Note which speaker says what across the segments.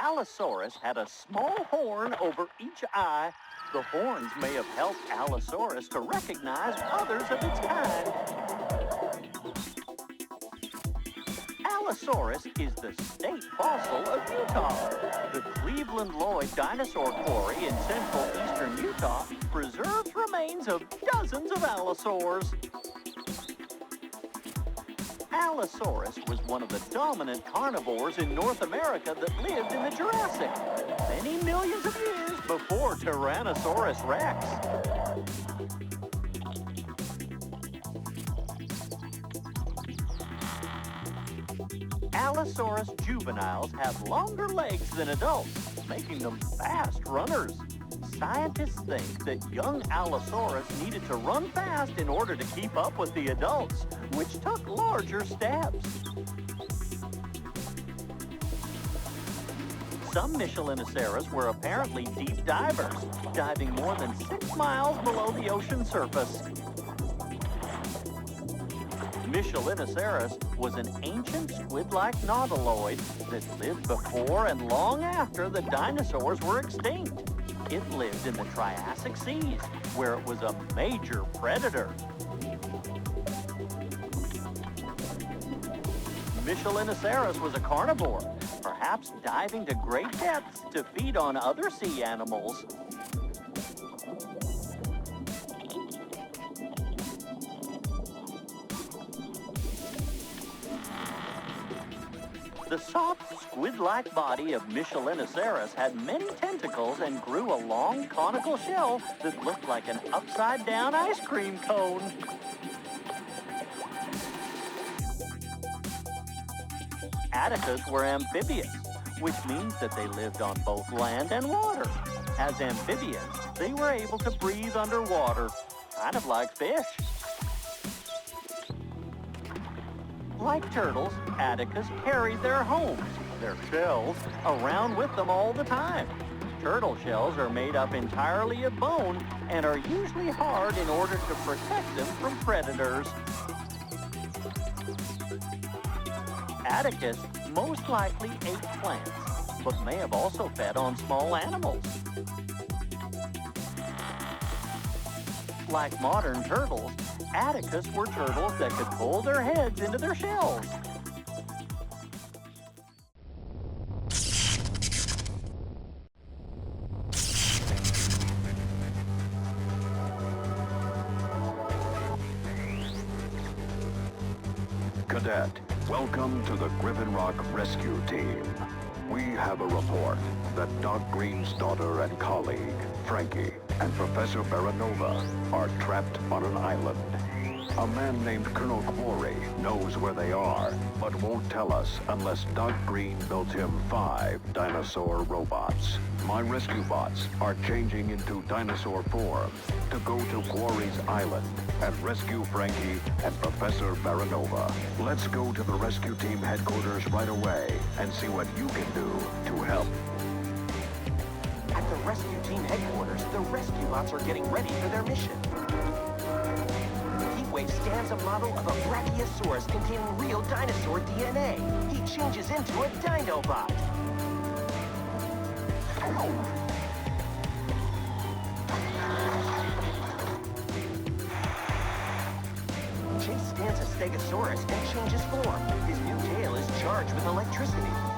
Speaker 1: Allosaurus had a small horn over each eye. The horns may have helped Allosaurus to recognize others of its kind. Allosaurus is the state fossil of Utah. The Cleveland Lloyd Dinosaur Quarry in central eastern Utah preserves remains of dozens of allosaurs. Allosaurus was one of the dominant carnivores in North America that lived in the Jurassic, many millions of years before Tyrannosaurus Rex. Allosaurus juveniles have longer legs than adults, making them fast runners. Scientists think that young Allosaurus needed to run fast in order to keep up with the adults, which took larger steps. Some Michelinosaurus were apparently deep divers, diving more than 6 miles below the ocean surface. Michelinosaurus was an ancient squid-like nautiloid that lived before and long after the dinosaurs were extinct. It lived in the Triassic seas, where it was a major predator. Michelinosaurus was a carnivore, perhaps diving to great depths to feed on other sea animals. The soft, squid-like body of Michelinosaurus had many tentacles and grew a long, conical shell that looked like an upside-down ice cream cone. Adocus were amphibious, which means that they lived on both land and water. As amphibians, they were able to breathe underwater, kind of like fish. Like turtles, Adocus carried their homes, their shells, around with them all the time. Turtle shells are made up entirely of bone and are usually hard in order to protect them from predators. Adocus most likely ate plants, but may have also fed on small animals. Like modern turtles, Adocus were turtles that could pull their heads into their shells.
Speaker 2: Cadet, welcome to the Griffin Rock Rescue Team. We have a report that Doc Green's daughter and colleague, Frankie, and Professor Baranova are trapped on an island. A man named Colonel Quarry knows where they are, but won't tell us unless Doc Green built him 5 dinosaur robots. My rescue bots are changing into dinosaur form to go to Quarry's island and rescue Frankie and Professor Baranova. Let's go to the rescue team headquarters right away and see what you can do to help.
Speaker 3: At the rescue team headquarters, the rescue bots are getting ready for their mission. Heatwave scans a model of a Brachiosaurus containing real dinosaur DNA. He changes into a Dinobot. Chase scans a Stegosaurus and changes form. His new tail is charged with electricity.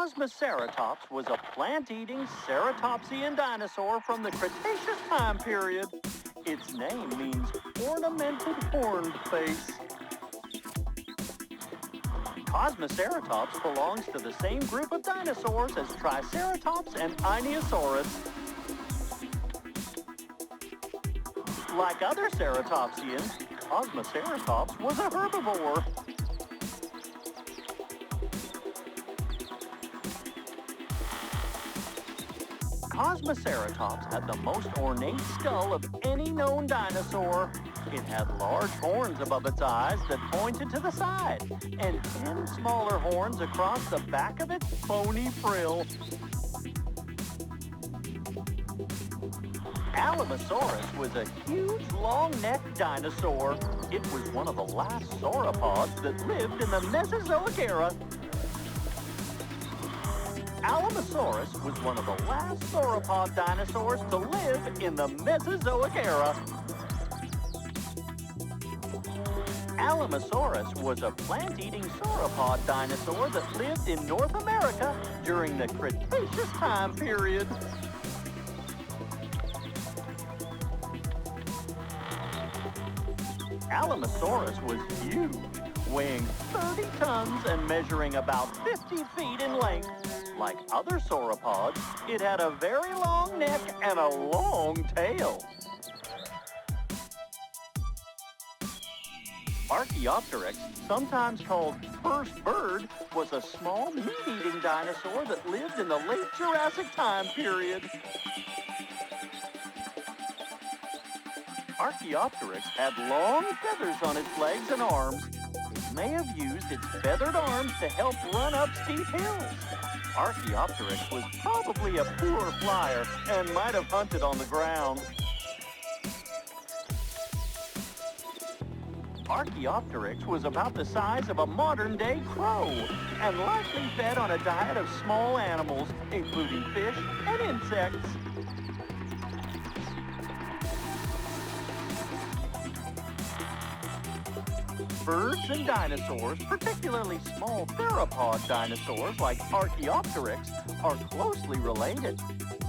Speaker 1: Kosmoceratops was a plant-eating ceratopsian dinosaur from the Cretaceous time period. Its name means ornamented horned face. Kosmoceratops belongs to the same group of dinosaurs as Triceratops and Ankylosaurus. Like other ceratopsians, Kosmoceratops was a herbivore. Kosmoceratops had the most ornate skull of any known dinosaur. It had large horns above its eyes that pointed to the side, and 10 smaller horns across the back of its bony frill. Allosaurus was a huge, long-necked dinosaur. It was one of the last sauropods that lived in the Mesozoic era. Allosaurus was one of the last sauropod dinosaurs to live in the Mesozoic era. Allosaurus was a plant-eating sauropod dinosaur that lived in North America during the Cretaceous time period. Allosaurus was huge, weighing 30 tons and measuring about 50 feet in length. Like other sauropods, it had a very long neck and a long tail. Archaeopteryx, sometimes called first bird, was a small meat-eating dinosaur that lived in the late Jurassic time period. Archaeopteryx had long feathers on its legs and arms. It may have used its feathered arms to help run up steep hills. Archaeopteryx was probably a poor flyer and might have hunted on the ground. Archaeopteryx was about the size of a modern-day crow and likely fed on a diet of small animals, including fish and insects. Birds and dinosaurs, particularly small theropod dinosaurs like Archaeopteryx, are closely related.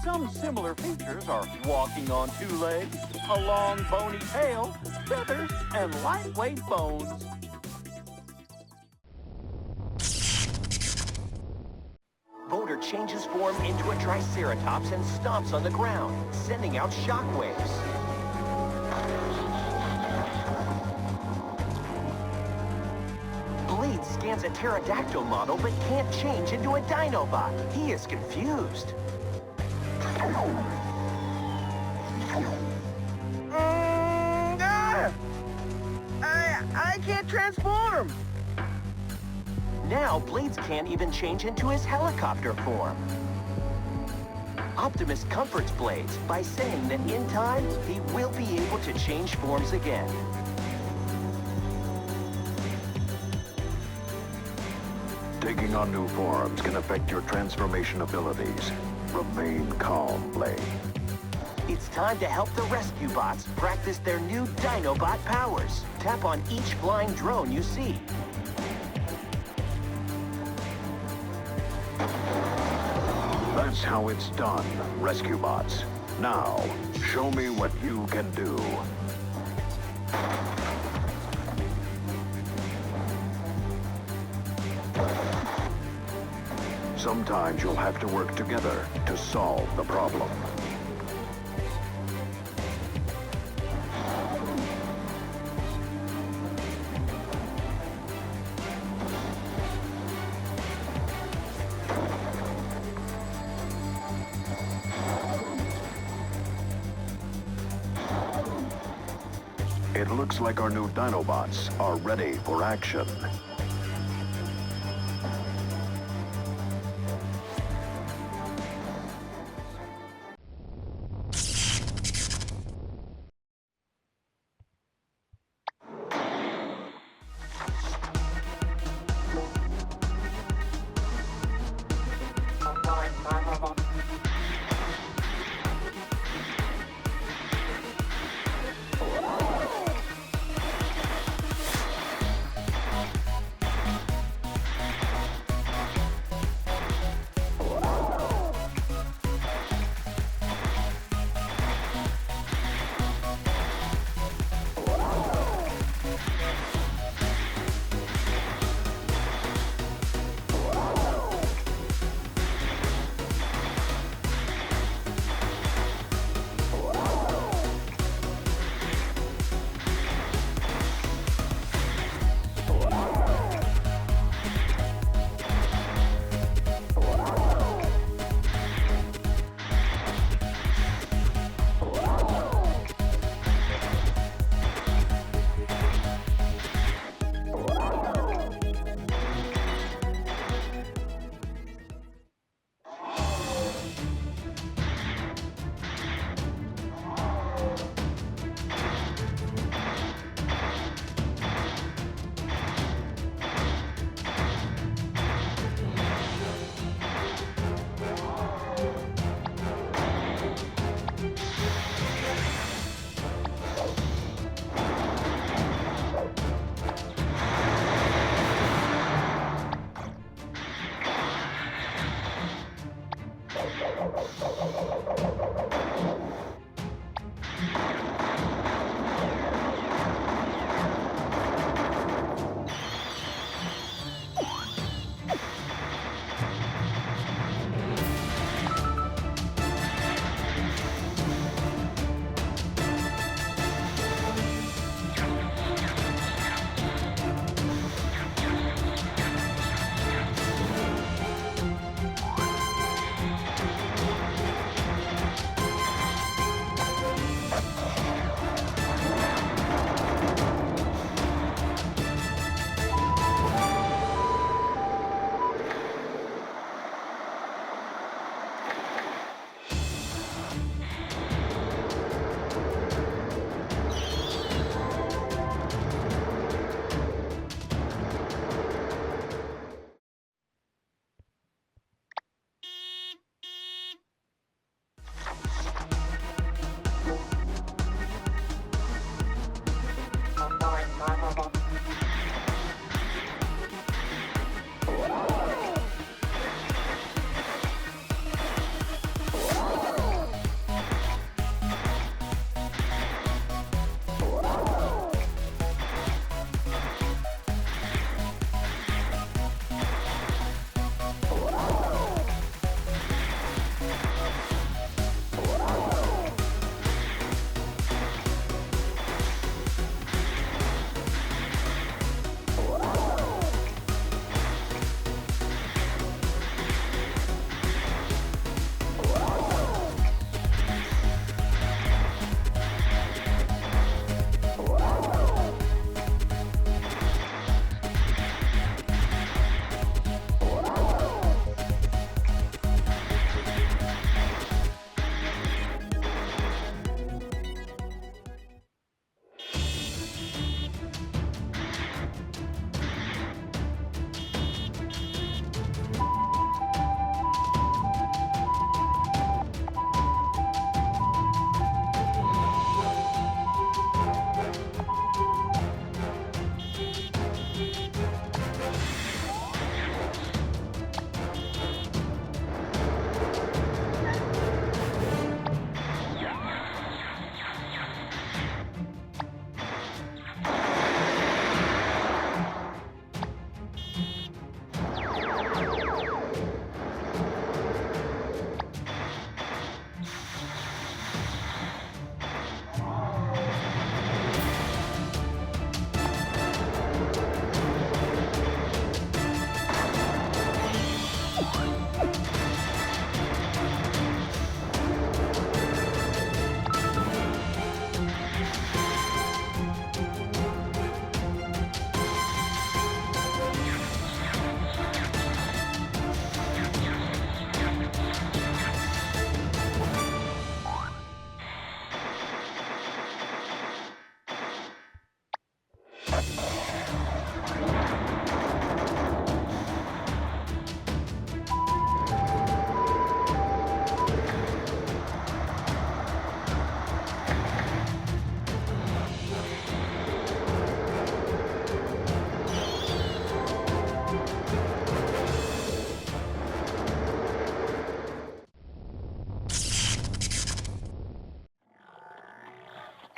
Speaker 1: Some similar features are walking on two legs, a long bony tail, feathers, and lightweight bones.
Speaker 3: Boulder changes form into a Triceratops and stomps on the ground, sending out shockwaves. Blade scans a pterodactyl model but can't change into a Dinobot. He is confused.
Speaker 4: I can't transform!
Speaker 3: Now Blades can't even change into his helicopter form. Optimus comforts Blades by saying that in time, he will be able to change forms again.
Speaker 2: Taking on new forms can affect your transformation abilities. Remain calm, Blade.
Speaker 3: It's time to help the rescue bots practice their new Dinobot powers. Tap on each flying drone you see.
Speaker 2: That's how it's done, rescue bots. Now, show me what you can do. Sometimes you'll have to work together to solve the problem. It looks like our new Dinobots are ready for action.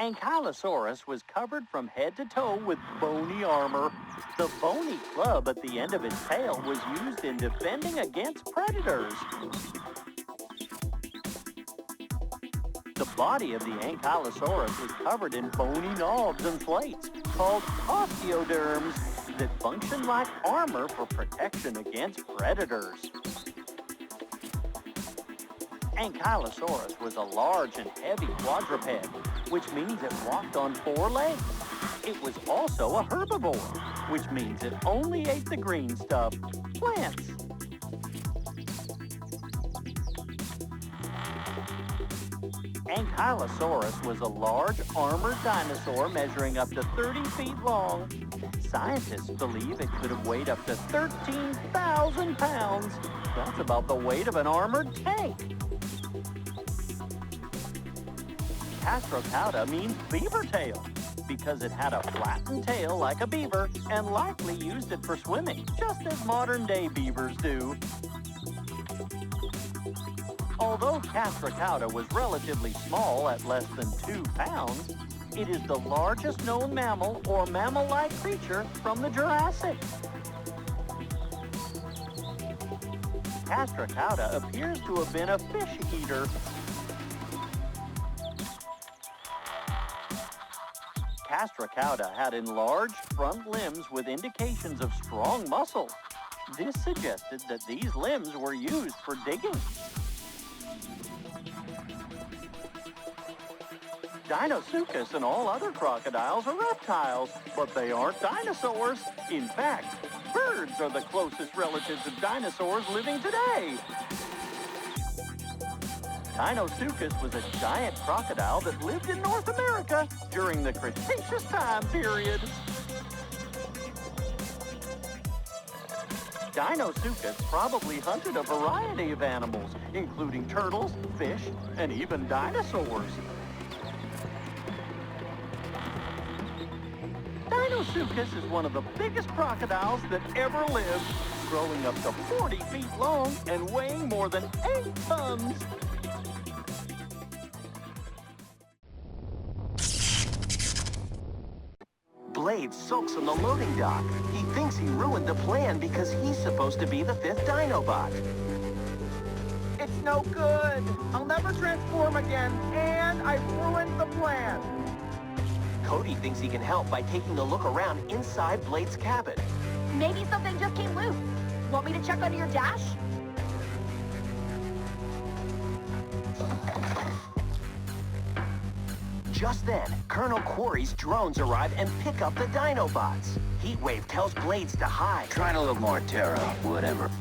Speaker 1: Ankylosaurus was covered from head to toe with bony armor. The bony club at the end of its tail was used in defending against predators. The body of the Ankylosaurus was covered in bony knobs and plates called osteoderms that function like armor for protection against predators. Ankylosaurus was a large and heavy quadruped, which means it walked on 4 legs. It was also a herbivore, which means it only ate the green stuff, plants. Ankylosaurus was a large armored dinosaur measuring up to 30 feet long. Scientists believe it could have weighed up to 13,000 pounds. That's about the weight of an armored tank. Castrocauda means beaver tail because it had a flattened tail like a beaver and likely used it for swimming, just as modern-day beavers do. Although Castrocauda was relatively small at less than 2 pounds, it is the largest known mammal or mammal-like creature from the Jurassic. Castrocauda appears to have been a fish eater. Castrocauda had enlarged front limbs with indications of strong muscle. This suggested that these limbs were used for digging. Deinosuchus and all other crocodiles are reptiles, but they aren't dinosaurs. In fact, birds are the closest relatives of dinosaurs living today. Deinosuchus was a giant crocodile that lived in North America during the Cretaceous time period. Deinosuchus probably hunted a variety of animals, including turtles, fish, and even dinosaurs. Deinosuchus is one of the biggest crocodiles that ever lived, growing up to 40 feet long and weighing more than 8 tons.
Speaker 3: Blade sulks on the loading dock. He thinks he ruined the plan because he's supposed to be the 5th Dinobot.
Speaker 4: It's no good. I'll never transform again, and I've ruined the plan.
Speaker 3: Cody thinks he can help by taking a look around inside Blade's cabin.
Speaker 5: Maybe something just came loose. Want me to check under your dash?
Speaker 3: Just then, Colonel Quarry's drones arrive and pick up the Dinobots. Heatwave tells Blades to hide.
Speaker 6: Trying to look more Ptera, whatever.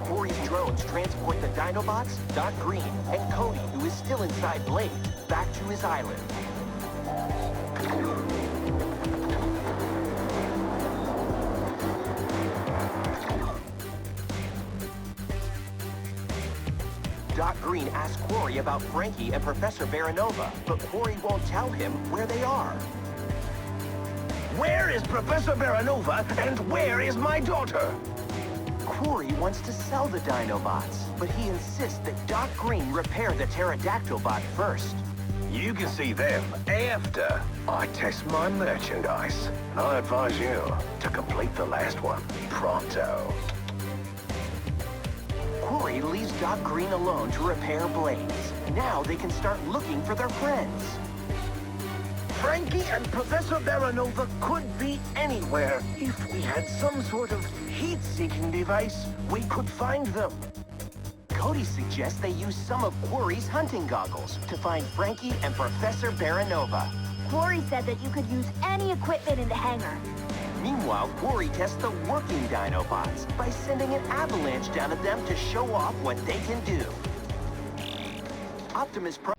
Speaker 3: Quarry's drones transport the Dinobots, Doc Green, and Cody, who is still inside Blade, back to his island. Doc Green asks Quarry about Frankie and Professor Baranova, but Quarry won't tell him where they are.
Speaker 6: Where is Professor Baranova, and where is my daughter?
Speaker 3: Quarry wants to sell the Dinobots, but he insists that Doc Green repair the Pterodactyl bot first.
Speaker 6: You can see them after I test my merchandise. I advise you to complete the last one pronto.
Speaker 3: Quarry leaves Doc Green alone to repair Blades. Now they can start looking for their friends.
Speaker 6: Frankie and Professor Baranova could be anywhere. If we had some sort of heat-seeking device, we could find them.
Speaker 3: Cody suggests they use some of Quarry's hunting goggles to find Frankie and Professor Baranova.
Speaker 5: Quarry said that you could use any equipment in the hangar.
Speaker 3: Meanwhile, Quarry tests the working Dinobots by sending an avalanche down at them to show off what they can do. Optimus Prime.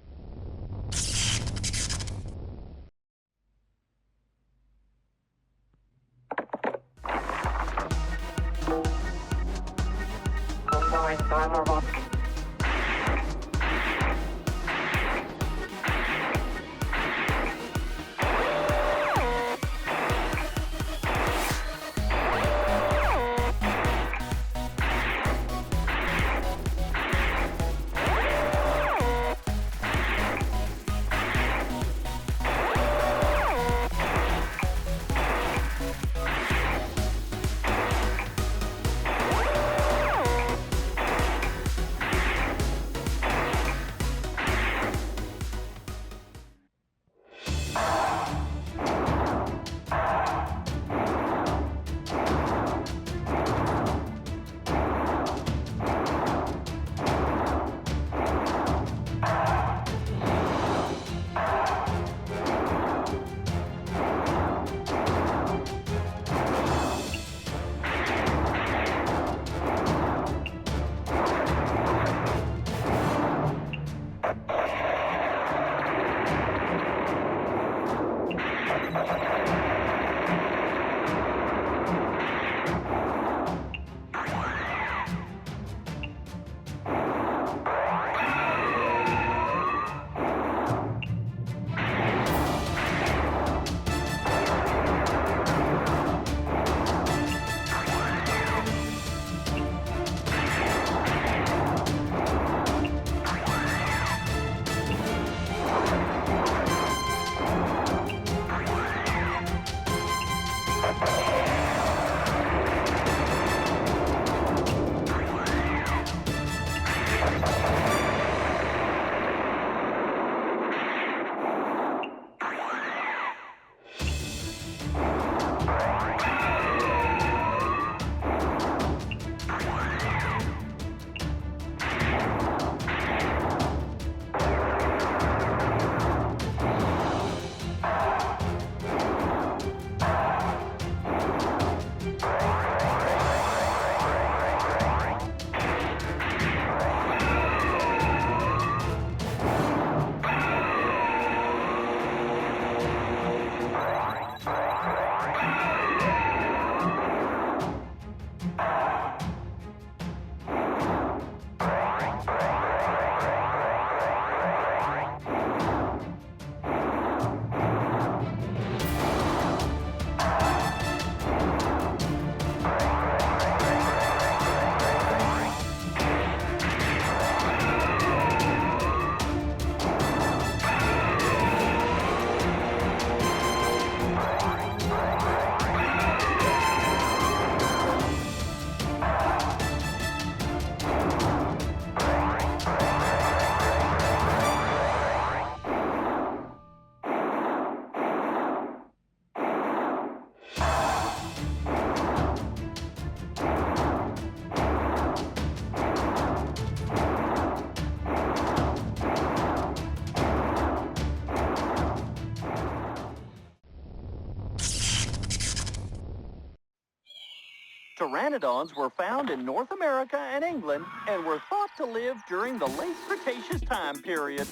Speaker 1: Pteranodons were found in North America and England and were thought to live during the late Cretaceous time period.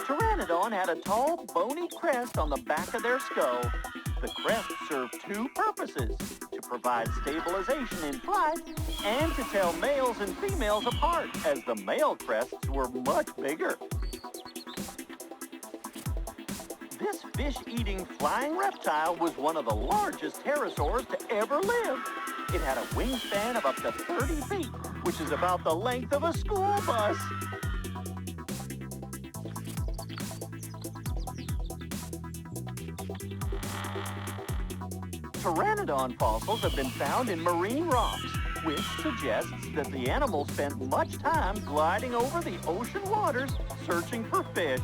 Speaker 1: Pteranodon had a tall, bony crest on the back of their skull. The crest served two purposes: to provide stabilization in flight and to tell males and females apart, as the male crests were much bigger. This fish-eating flying reptile was one of the largest pterosaurs to ever live. It had a wingspan of up to 30 feet, which is about the length of a school bus. Pteranodon fossils have been found in marine rocks, which suggests that the animal spent much time gliding over the ocean waters searching for fish.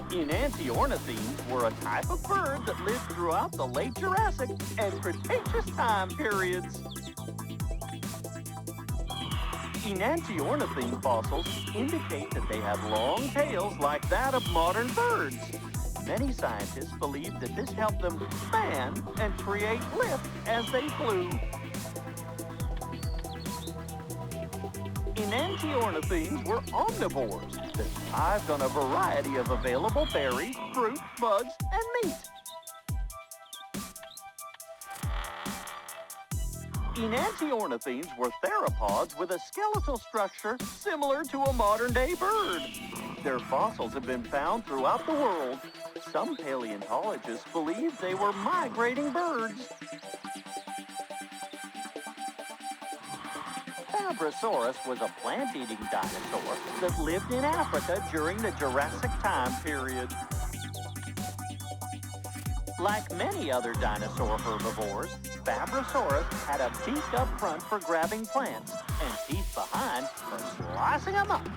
Speaker 1: Enantiornithines were a type of bird that lived throughout the late Jurassic and Cretaceous time periods. Enantiornithine fossils indicate that they had long tails like that of modern birds. Many scientists believe that this helped them fan and create lift as they flew. Enantiornithines were omnivores that thrived on a variety of available berries, fruit, bugs, and meat. Enantiornithines were theropods with a skeletal structure similar to a modern-day bird. Their fossils have been found throughout the world. Some paleontologists believe they were migrating birds. Fabrasaurus was a plant-eating dinosaur that lived in Africa during the Jurassic time period. Like many other dinosaur herbivores, Fabrasaurus had a beak up front for grabbing plants and teeth behind for slicing them up.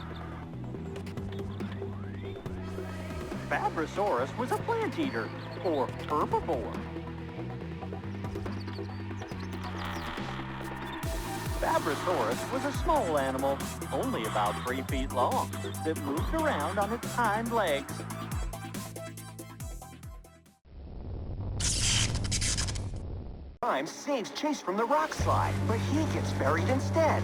Speaker 1: Fabrasaurus was a plant eater, or herbivore. Fabrasaurus was a small animal, only about 3 feet long, that moved around on its hind legs.
Speaker 3: Saves Chase from the rock slide, but he gets buried instead.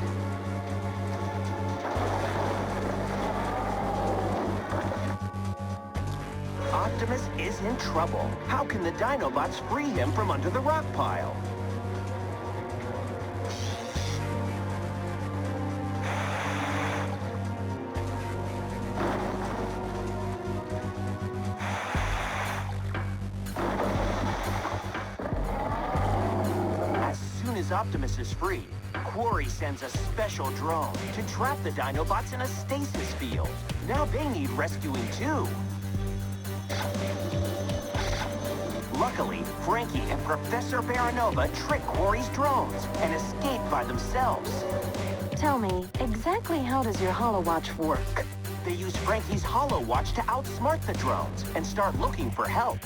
Speaker 3: Optimus is in trouble. How can the Dinobots free him from under the rock pile? Optimus is free, Quarry sends a special drone to trap the Dinobots in a stasis field. Now they need rescuing too. Luckily, Frankie and Professor Baranova trick Quarry's drones and escape by themselves.
Speaker 7: Tell me, exactly how does your holowatch work?
Speaker 3: They use Frankie's holowatch to outsmart the drones and start looking for help.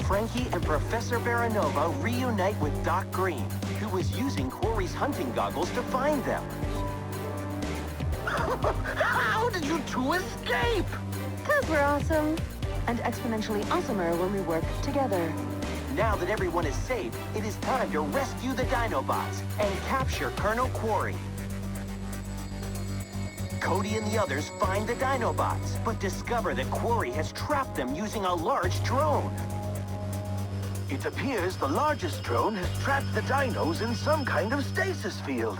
Speaker 3: Frankie and Professor Baranova reunite with Doc Green, who was using Quarry's hunting goggles to find them.
Speaker 6: How did you two escape?
Speaker 7: 'Cause we're awesome. And exponentially awesomer when we work together.
Speaker 3: Now that everyone is safe, it is time to rescue the Dinobots and capture Colonel Quarry. Cody and the others find the Dinobots, but discover that Quarry has trapped them using a large drone.
Speaker 6: It appears the largest drone has trapped the dinos in some kind of stasis field.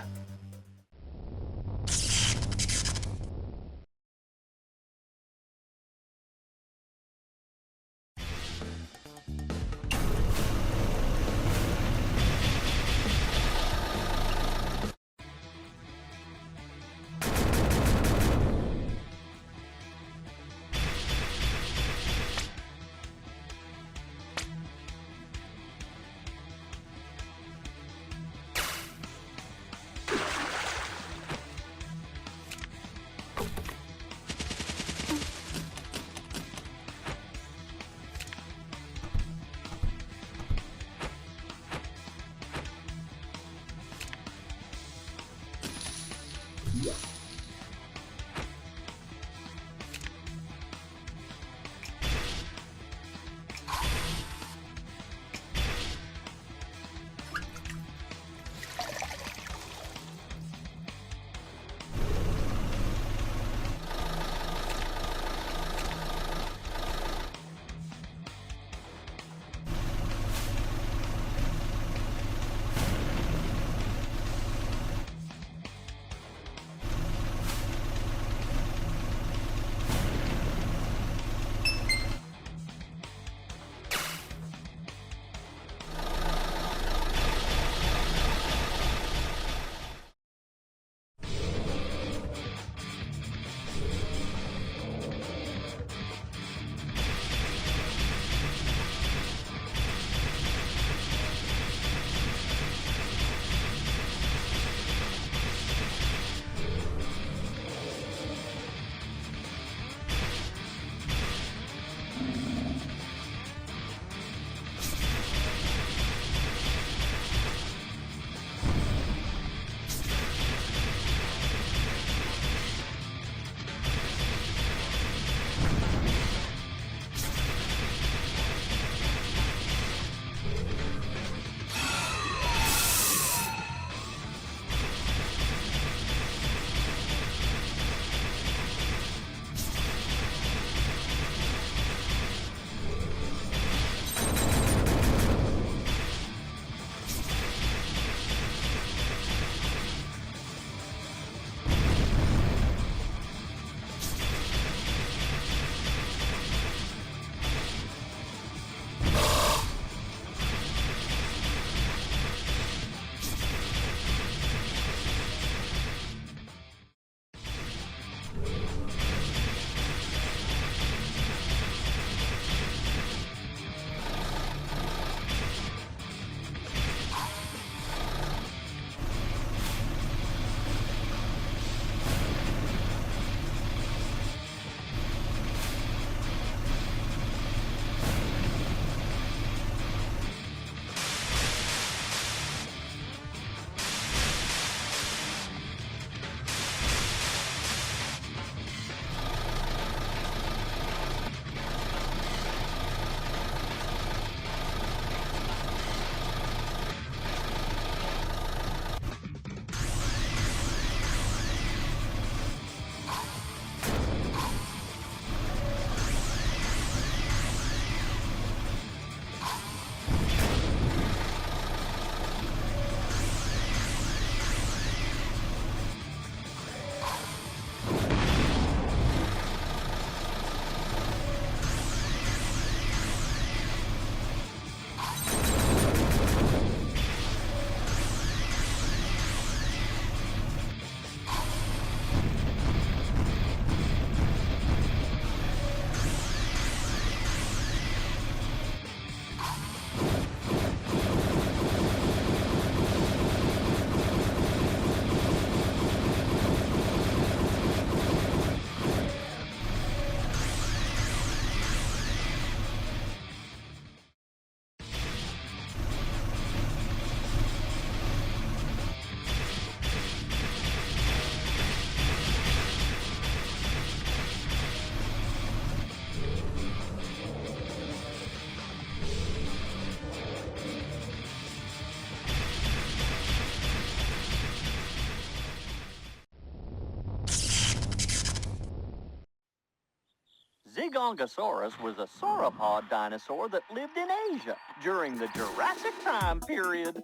Speaker 1: Zigongosaurus was a sauropod dinosaur that lived in Asia during the Jurassic time period.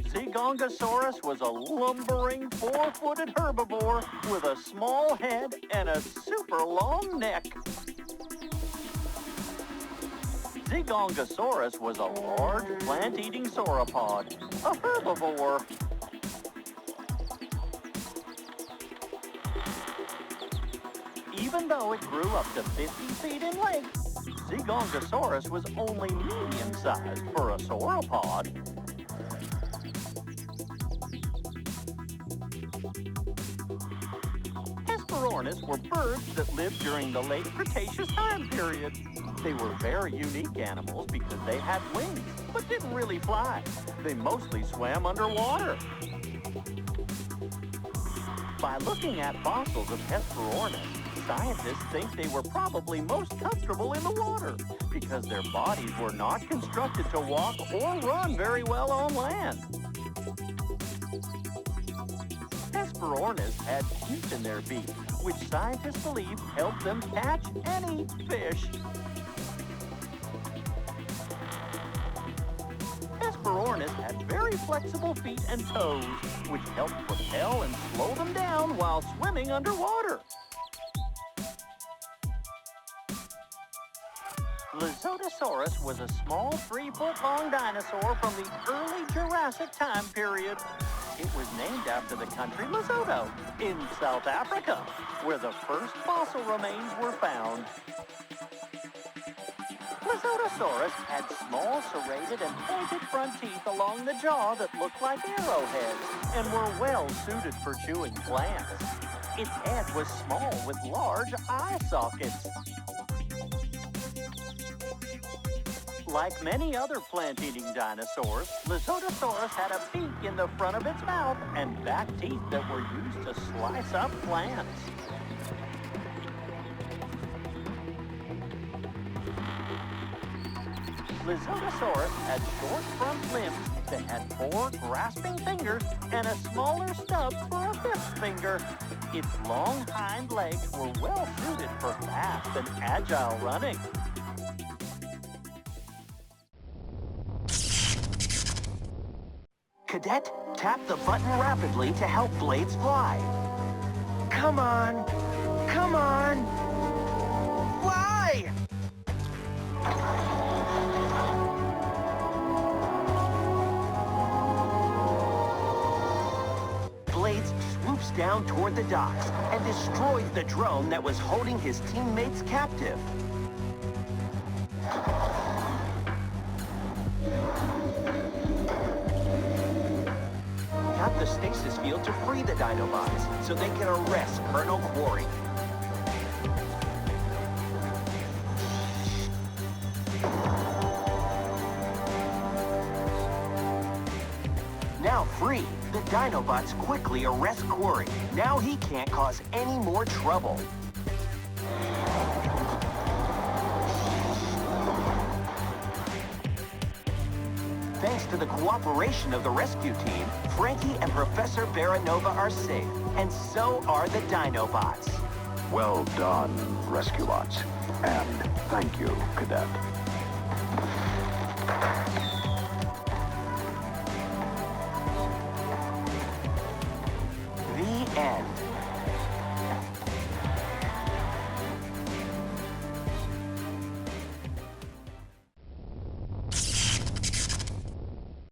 Speaker 1: Zigongosaurus was a lumbering, four-footed herbivore with a small head and a super long neck. Zigongosaurus was a large plant-eating sauropod, a herbivore. Even though it grew up to 50 feet in length, Zigongosaurus was only medium-sized for a sauropod. Hesperornis were birds that lived during the late Cretaceous time period. They were very unique animals because they had wings, but didn't really fly. They mostly swam underwater. By looking at fossils of Hesperornis, scientists think they were probably most comfortable in the water because their bodies were not constructed to walk or run very well on land. Hesperornis had teeth in their beak, which scientists believe helped them catch and eat fish. Hesperornis had very flexible feet and toes, which helped propel and slow them down while swimming underwater. Lizotosaurus was a small 3-foot-long dinosaur from the early Jurassic time period. It was named after the country Lesotho in South Africa, where the first fossil remains were found. Lizotosaurus had small serrated and pointed front teeth along the jaw that looked like arrowheads and were well suited for chewing plants. Its head was small with large eye sockets. Like many other plant-eating dinosaurs, Lizotosaurus had a beak in the front of its mouth and back teeth that were used to slice up plants. Lizotosaurus had short front limbs that had 4 grasping fingers and a smaller stub for a 5th finger. Its long hind legs were well suited for fast and agile running.
Speaker 3: Cadet, tap the button rapidly to help blades fly.
Speaker 6: Come on! Come on! Fly!
Speaker 3: Blades swoops down toward the docks and destroys the drone that was holding his teammates captive. Tap the stasis field to free the Dinobots so they can arrest Colonel Quarry. Now free, the Dinobots quickly arrest Quarry. Now he can't cause any more trouble. Thanks to the cooperation of the rescue team, Frankie and Professor Baranova are safe, and so are the Dinobots.
Speaker 2: Well done, Rescue Bots. And thank you, Cadet.